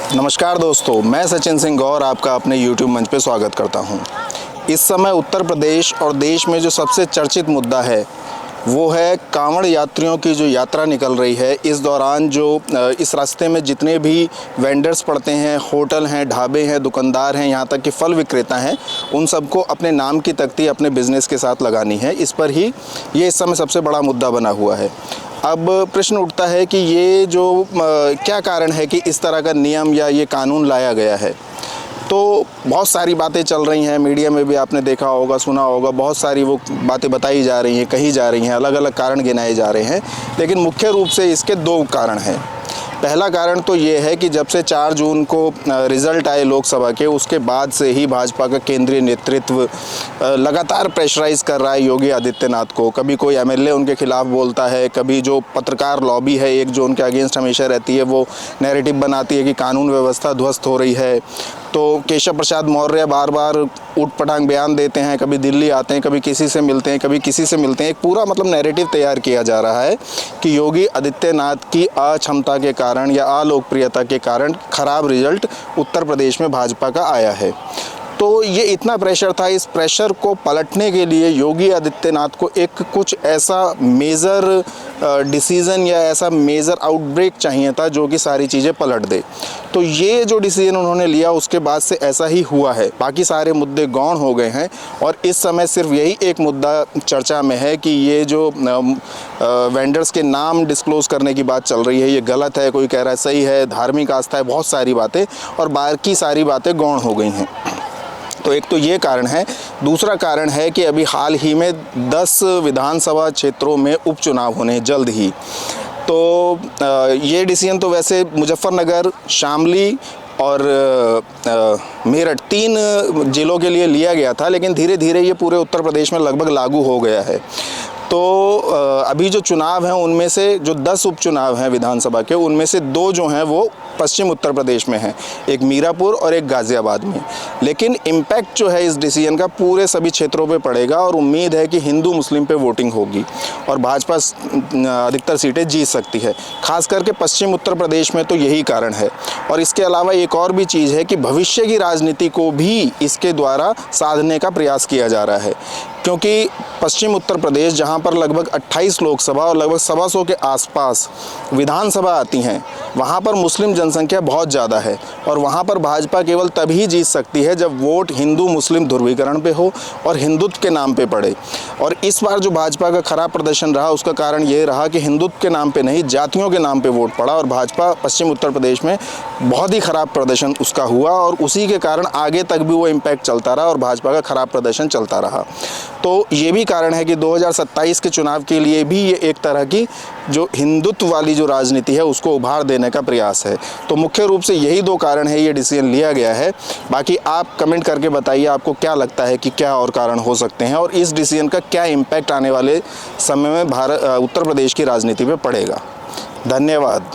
नमस्कार दोस्तों, मैं सचिन सिंह गौर आपका अपने YouTube मंच पे स्वागत करता हूं। इस समय उत्तर प्रदेश और देश में जो सबसे चर्चित मुद्दा है वो है कांवड़ यात्रियों की जो यात्रा निकल रही है। इस दौरान जो इस रास्ते में जितने भी वेंडर्स पड़ते हैं, होटल हैं, ढाबे हैं, दुकानदार हैं, यहाँ तक कि फल विक्रेता हैं, उन सबको अपने नाम की तख्ती अपने बिज़नेस के साथ लगानी है। इस पर ही ये इस समय सबसे बड़ा मुद्दा बना हुआ है। अब प्रश्न उठता है कि ये जो क्या कारण है कि इस तरह का नियम या ये कानून लाया गया है। तो बहुत सारी बातें चल रही हैं, मीडिया में भी आपने देखा होगा, सुना होगा, बहुत सारी वो बातें बताई जा रही हैं, कही जा रही हैं, अलग अलग कारण गिनाए जा रहे हैं। लेकिन मुख्य रूप से इसके दो कारण हैं। पहला कारण तो ये है कि जब से 4 जून को रिज़ल्ट आए लोकसभा के, उसके बाद से ही भाजपा का केंद्रीय नेतृत्व लगातार प्रेशराइज़ कर रहा है योगी आदित्यनाथ को। कभी कोई एमएलए उनके खिलाफ बोलता है, कभी जो पत्रकार लॉबी है एक जो उनके अगेंस्ट हमेशा रहती है, वो नैरेटिव बनाती है कि कानून व्यवस्था ध्वस्त हो रही है। तो केशव प्रसाद मौर्य बार बार ऊट-पटांग बयान देते हैं, कभी दिल्ली आते हैं, कभी किसी से मिलते हैं, कभी किसी से मिलते हैं। एक पूरा नैरेटिव तैयार किया जा रहा है कि योगी आदित्यनाथ की अक्षमता के कारण या अलोकप्रियता के कारण खराब रिजल्ट उत्तर प्रदेश में भाजपा का आया है। तो ये इतना प्रेशर था, इस प्रेशर को पलटने के लिए योगी आदित्यनाथ को एक कुछ ऐसा मेजर डिसीज़न या ऐसा मेजर आउटब्रेक चाहिए था जो कि सारी चीज़ें पलट दे। तो ये जो डिसीजन उन्होंने लिया उसके बाद से ऐसा ही हुआ है। बाकी सारे मुद्दे गौण हो गए हैं और इस समय सिर्फ यही एक मुद्दा चर्चा में है कि ये जो वेंडर्स के नाम डिस्क्लोज़ करने की बात चल रही है, ये गलत है, कोई कह रहा है सही है, धार्मिक आस्था है, बहुत सारी बातें, और बाकी सारी बातें गौण हो गई हैं। तो एक तो ये कारण है। दूसरा कारण है कि अभी हाल ही में 10 विधानसभा क्षेत्रों में उपचुनाव होने हैं जल्द ही। तो ये डिसीजन तो वैसे मुजफ्फरनगर, शामली और मेरठ 3 जिलों के लिए लिया गया था, लेकिन धीरे धीरे ये पूरे उत्तर प्रदेश में लगभग लागू हो गया है। तो अभी जो चुनाव हैं उनमें से जो 10 उपचुनाव हैं विधानसभा के, उनमें से 2 जो हैं वो पश्चिम उत्तर प्रदेश में हैं, एक मीरापुर और एक गाज़ियाबाद में। लेकिन इम्पैक्ट जो है इस डिसीजन का पूरे सभी क्षेत्रों पे पड़ेगा और उम्मीद है कि हिंदू मुस्लिम पे वोटिंग होगी और भाजपा अधिकतर सीटें जीत सकती है। खास करके पश्चिम उत्तर प्रदेश में तो यही कारण है। और इसके अलावा एक और भी चीज़ है कि भविष्य की राजनीति को भी इसके द्वारा साधने का प्रयास किया जा रहा है, क्योंकि पश्चिम उत्तर प्रदेश जहाँ पर लगभग 28 लोकसभा और लगभग 125 के आसपास विधानसभा आती हैं, वहाँ पर मुस्लिम जनसंख्या बहुत ज़्यादा है और वहाँ पर भाजपा केवल तभी जीत सकती है जब वोट हिंदू मुस्लिम ध्रुवीकरण पे हो और हिंदुत्व के नाम पे पड़े। और इस बार जो भाजपा का खराब प्रदर्शन रहा उसका कारण ये रहा कि हिंदुत्व के नाम पे नहीं, जातियों के नाम पे वोट पड़ा और भाजपा पश्चिम उत्तर प्रदेश में बहुत ही खराब प्रदर्शन उसका हुआ और उसी के कारण आगे तक भी वो इम्पैक्ट चलता रहा और भाजपा का खराब प्रदर्शन चलता रहा। तो ये भी कारण है कि 2027 के चुनाव के लिए भी ये एक तरह की जो हिंदुत्व वाली जो राजनीति है उसको उभार देने का प्रयास है। तो मुख्य रूप से यही 2 कारण है, ये डिसीजन लिया गया है। बाकी आप कमेंट करके बताइए आपको क्या लगता है कि क्या और कारण हो सकते हैं और इस डिसीजन का क्या इम्पैक्ट आने वाले समय में उत्तर प्रदेश की राजनीति पे पड़ेगा। धन्यवाद।